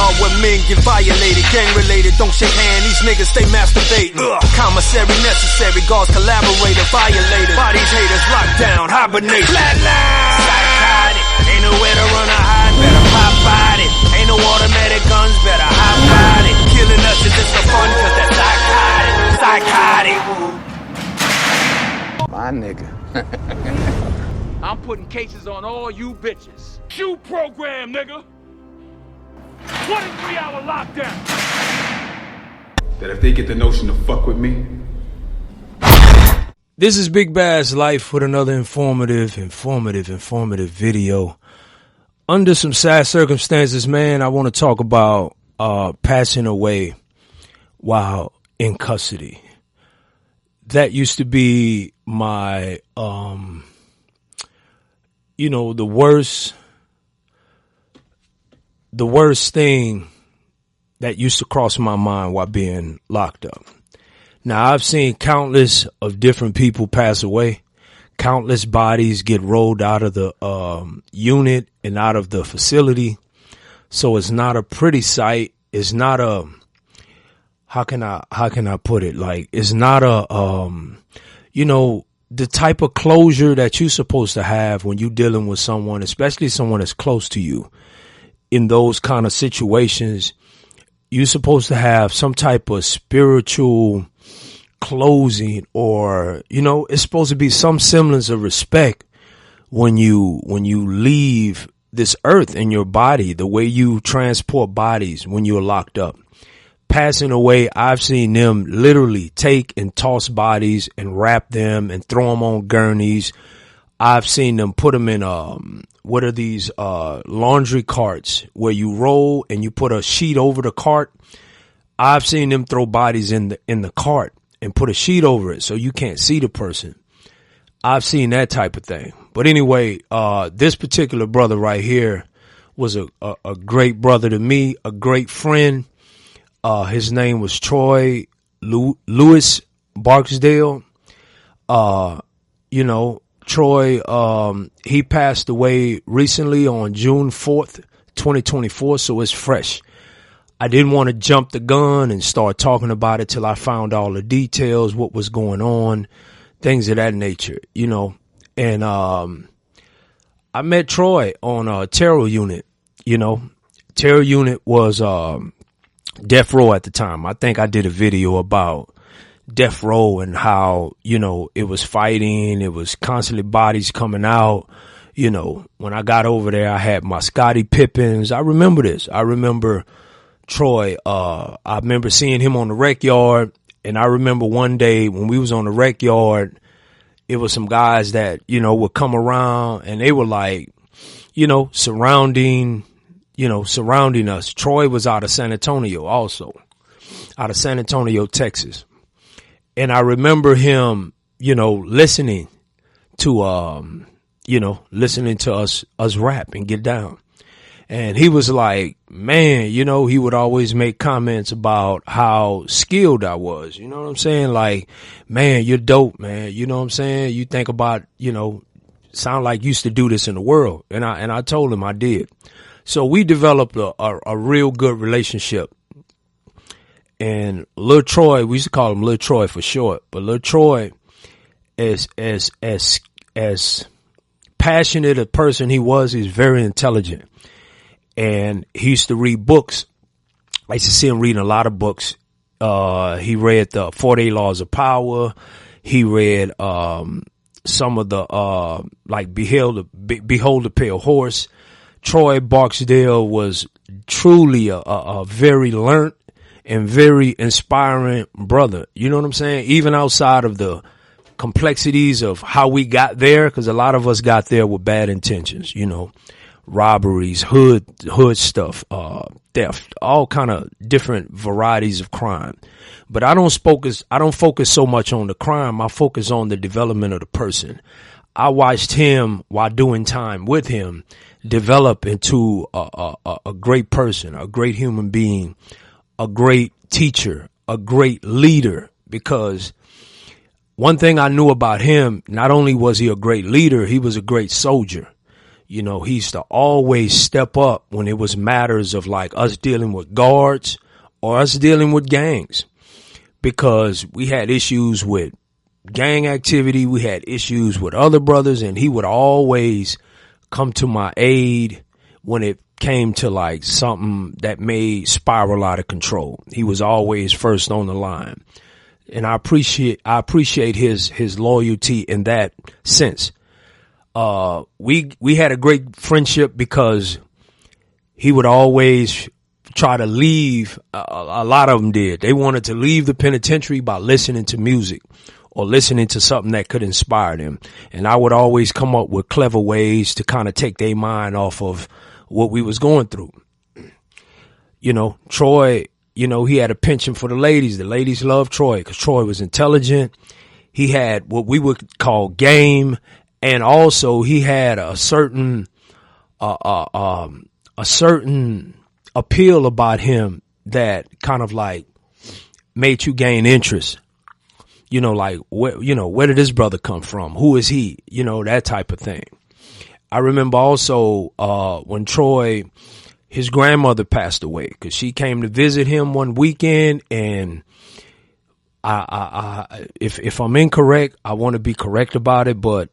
hard when men get violated, gang related, don't shake hand, these niggas stay masturbating. Commissary necessary, guards collaborator, violated, bodies haters locked down, hibernate. Flatline, psychotic, ain't nowhere to run or hide, better pop body. Ain't no automatic guns, better hop body. Killing us is just for fun, cause that's psychotic. My nigga. I'm putting cases on all you bitches. Shoot program, nigga. 23-hour lockdown. That if they get the notion to fuck with me. This is Big Bass Life with another informative video. Under some sad circumstances, man, I want to talk about passing away while in custody. That used to be my, the worst thing that used to cross my mind while being locked up. Now, I've seen countless of different people pass away. Countless bodies get rolled out of the unit and out of the facility. So it's not a pretty sight. It's not a, how can I put it? Like, it's not a, the type of closure that you're supposed to have when you're dealing with someone, especially someone that's close to you. In those kind of situations, you're supposed to have some type of spiritual closing, or, it's supposed to be some semblance of respect when you leave this earth in your body, the way you transport bodies when you're locked up. Passing away, I've seen them literally take and toss bodies and wrap them and throw them on gurneys. I've seen them put them in, what are these, laundry carts where you roll and you put a sheet over the cart. I've seen them throw bodies in the cart and put a sheet over it so you can't see the person. I've seen that type of thing. But anyway, this particular brother right here was a great brother to me, a great friend. His name was Troy Louis Barksdale. Troy, he passed away recently on June 4th, 2024. So it's fresh. I didn't want to jump the gun and start talking about it till I found all the details, what was going on, things of that nature, and, I met Troy on a terror unit, terror unit was, death row at the time. I think I did a video about death row and how, it was fighting. It was constantly bodies coming out. When I got over there, I had my Scottie Pippins. I remember this. I remember Troy. I remember seeing him on the rec yard. And I remember one day when we was on the rec yard, it was some guys that, would come around and they were like, surrounding us. Troy was out of San Antonio also, out of San Antonio, Texas. And I remember him, listening to us rap and get down. And he was like, man, he would always make comments about how skilled I was. You know what I'm saying? Like, man, you're dope, man. You know what I'm saying? You think about, sound like you used to do this in the world. And I told him I did. So we developed a real good relationship. And Lil Troy, we used to call him Lil Troy for short, but Lil Troy is as passionate a person he was, he's very intelligent. And he used to read books. I used to see him reading a lot of books. He read the 48 Laws of Power. He read some of the like Behold the Pale Horse. Troy Barksdale was truly a very learned and very inspiring brother. You know what I'm saying? Even outside of the complexities of how we got there, because a lot of us got there with bad intentions, robberies, hood stuff, theft, all kind of different varieties of crime. But I don't focus so much on the crime. I focus on the development of the person. I watched him, while doing time with him, develop into a great person, a great human being, a great teacher, a great leader. Because one thing I knew about him, not only was he a great leader, he was a great soldier. You know, he used to always step up when it was matters of like us dealing with guards or us dealing with gangs, because we had issues with gang activity. We had issues with other brothers, and he would always come to my aid when it came to like something that may spiral out of control. He was always first on the line. And I appreciate his loyalty in that sense. We had a great friendship because he would always try to leave. A lot of them did. They wanted to leave the penitentiary by listening to music or listening to something that could inspire them. And I would always come up with clever ways to kind of take their mind off of what we was going through. You know, Troy, you know, he had a penchant for the ladies. The ladies loved Troy because Troy was intelligent. He had what we would call game. And also he had a certain appeal about him that kind of like made you gain interest. You know, like, where did this brother come from? Who is he? You know, that type of thing. I remember also, when Troy, his grandmother passed away, because she came to visit him one weekend, and if I'm incorrect, I want to be correct about it, but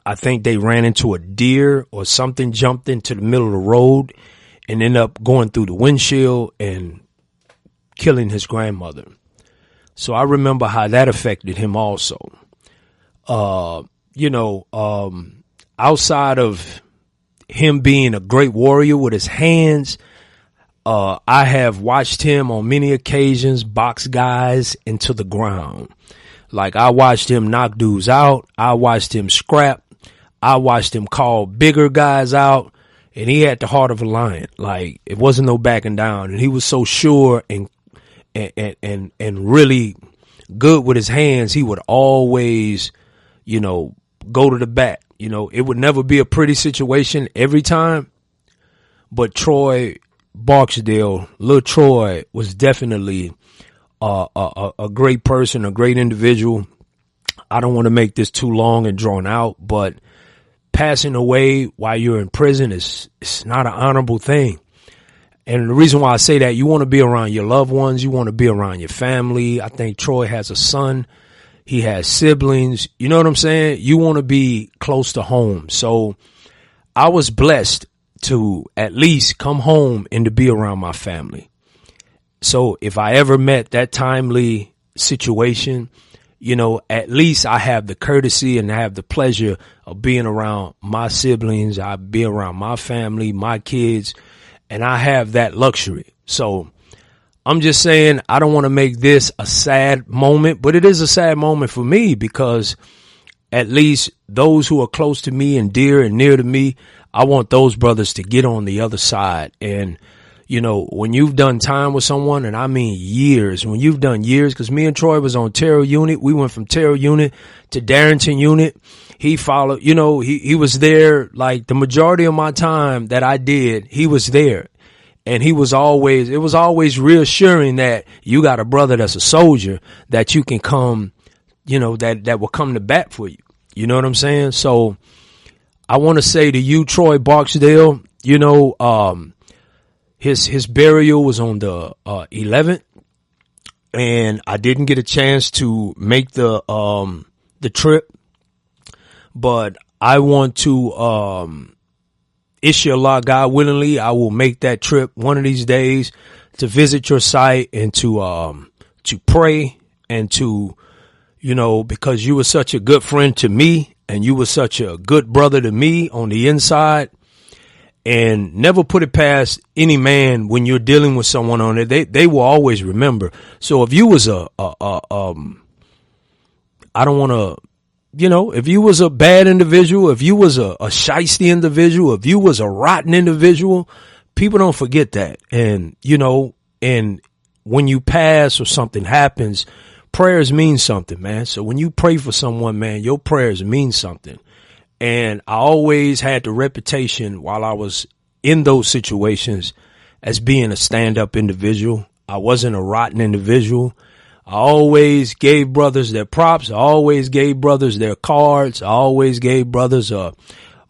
I think they ran into a deer or something, jumped into the middle of the road and ended up going through the windshield and killing his grandmother. So I remember how that affected him also. Outside of him being a great warrior with his hands, I have watched him on many occasions box guys into the ground. Like, I watched him knock dudes out. I watched him scrap. I watched him call bigger guys out. And he had the heart of a lion. Like, it wasn't no backing down. And he was so sure and really good with his hands. He would always, go to the bat. It would never be a pretty situation every time. But Troy Barksdale, Lil Troy, was definitely a great person, a great individual. I don't want to make this too long and drawn out, but passing away while you're in prison is not an honorable thing. And the reason why I say that, you want to be around your loved ones. You want to be around your family. I think Troy has a son. He has siblings. You know what I'm saying? You want to be close to home. So I was blessed to at least come home and to be around my family. So if I ever met that timely situation, at least I have the courtesy and I have the pleasure of being around my siblings. I be around my family, my kids, and I have that luxury. So I'm just saying, I don't want to make this a sad moment, but it is a sad moment for me because at least those who are close to me and dear and near to me, I want those brothers to get on the other side. And, when you've done time with someone, and I mean years, when you've done years, because me and Troy was on Terror Unit. We went from Terror Unit to Darrington Unit. He followed, he was there like the majority of my time that I did. He was there. And it was always reassuring that you got a brother that's a soldier that you can come, that will come to bat for you. You know what I'm saying? So I want to say to you, Troy Barksdale, his burial was on the 11th, and I didn't get a chance to make the trip, but I want to inshallah, God willingly, I will make that trip one of these days to visit your site and to pray and to, because you were such a good friend to me and you were such a good brother to me on the inside, and never put it past any man when you're dealing with someone on it. They will always remember. So if you was I don't want to, if you was a bad individual, if you was a shiesty individual, if you was a rotten individual, people don't forget that. And, and when you pass or something happens, prayers mean something, man. So when you pray for someone, man, your prayers mean something. And I always had the reputation while I was in those situations as being a stand-up individual. I wasn't a rotten individual. I always gave brothers their props. I always gave brothers their cards. I always gave brothers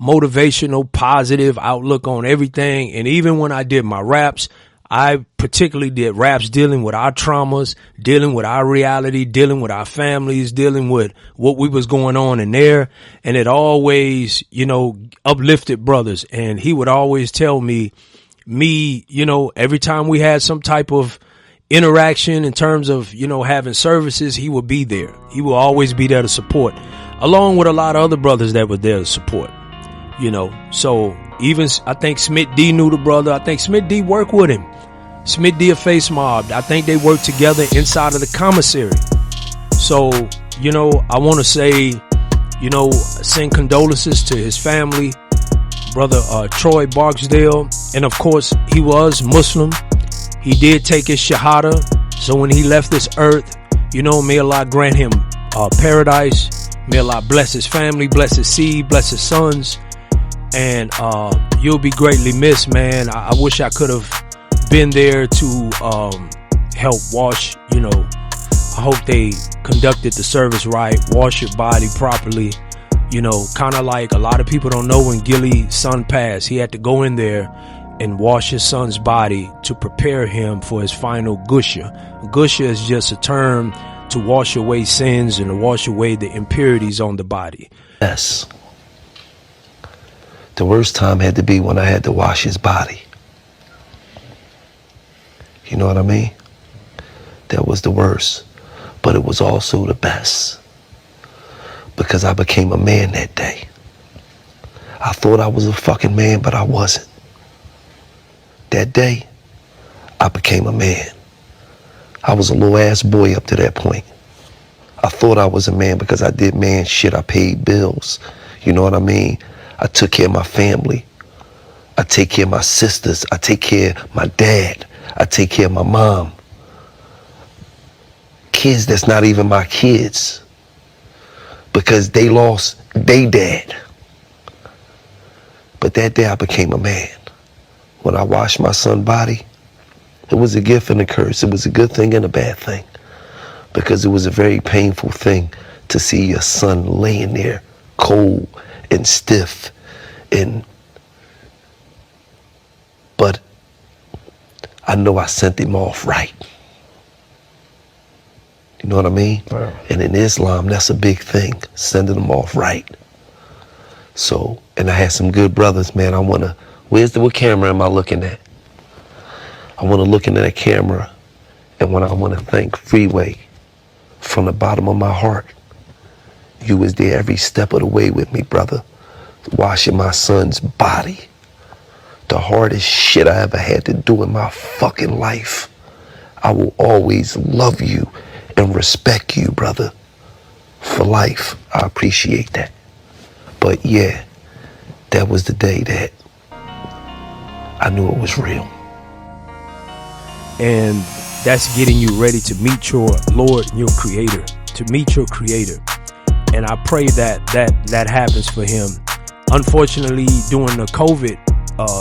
motivational, positive outlook on everything. And even when I did my raps, I particularly did raps dealing with our traumas, dealing with our reality, dealing with our families, dealing with what we was going on in there. And it always, you know, uplifted brothers. And he would always tell me, you know, every time we had some type of interaction in terms of, you know, having services, he would be there. He will always be there to support, along with a lot of other brothers that were there to support, you know. So even I think Smith D knew the brother. I think Smith D worked with him. Smith D a Face Mob. I think they worked together inside of the commissary. So, you know, I want to say, you know, send condolences to his family, brother Troy Barksdale. And of course, he was Muslim. He did take his shahada. So when he left this earth, you know, may Allah grant him paradise. May Allah bless his family, bless his seed, bless his sons. And you'll be greatly missed, man. I wish I could have been there to help wash, you know. I hope they conducted the service right, wash your body properly. You know, kind of like a lot of people don't know when Gilly's son passed, he had to go in there and wash his son's body to prepare him for his final gusha. Gusha is just a term to wash away sins and to wash away the impurities on the body. Yes. The worst time had to be when I had to wash his body. You know what I mean? That was the worst. But it was also the best. Because I became a man that day. I thought I was a fucking man, but I wasn't. That day, I became a man. I was a little ass boy up to that point. I thought I was a man because I did man shit. I paid bills. You know what I mean? I took care of my family. I take care of my sisters. I take care of my dad. I take care of my mom. Kids that's not even my kids. Because they lost their dad. But that day I became a man. When I washed my son's body, it was a gift and a curse. It was a good thing and a bad thing. Because it was a very painful thing to see your son laying there cold and stiff. But I know I sent him off right. You know what I mean? Wow. And in Islam, that's a big thing, sending them off right. So, and I had some good brothers, man. What camera am I looking at? I want to look into that camera, and I want to thank Freeway from the bottom of my heart. You was there every step of the way with me, brother, washing my son's body. The hardest shit I ever had to do in my fucking life. I will always love you and respect you, brother, for life. I appreciate that. But yeah, that was the day that I knew it was real. And that's getting you ready to meet your Lord and your Creator, to meet your Creator. And I pray that happens for him. Unfortunately, during the COVID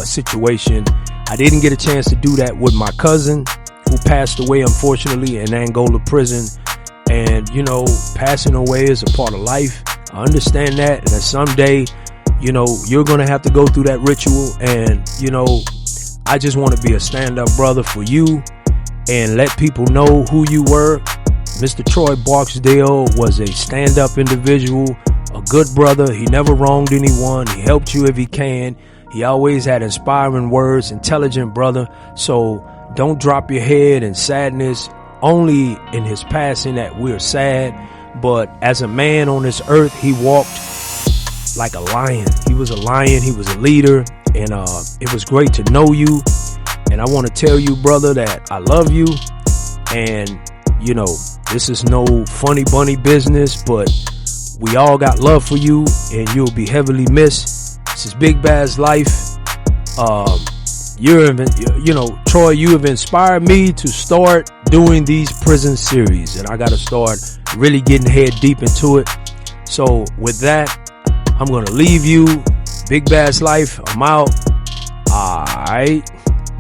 situation, I didn't get a chance to do that with my cousin, who passed away, unfortunately, in Angola prison. And, you know, passing away is a part of life. I understand that. And that someday, you know, you're going to have to go through that ritual. And, you know, I just want to be a stand-up brother for you and let people know who you were. Mr. Troy Barksdale was a stand-up individual, a good brother. He never wronged anyone. He helped you if he can. He always had inspiring words, intelligent brother. So don't drop your head in sadness. Only in his passing that we're sad. But as a man on this earth, he walked like a lion. He was a lion. He was a leader. And it was great to know you. And I want to tell you, brother, that I love you. And, you know, this is no funny bunny business, but we all got love for you, and you'll be heavily missed. This is Big Bad's life. You know, Troy, you have inspired me to start doing these prison series, and I got to start really getting head deep into it. So with that, I'm going to leave you. Big Bad's life. I'm out. All right.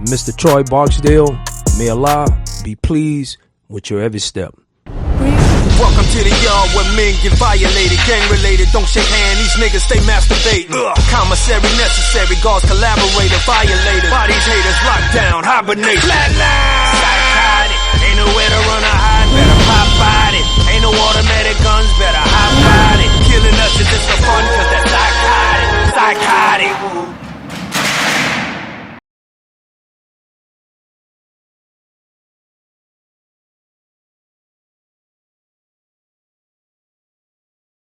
Mr. Troy Barksdale, may Allah be pleased with your every step. Welcome to the yard where men get violated. Gang related, don't shake hand, these niggas stay masturbating. Commissary necessary, guards collaborator, violator. Bodies haters locked down, hibernate. Flatline! Psychotic, ain't nowhere to run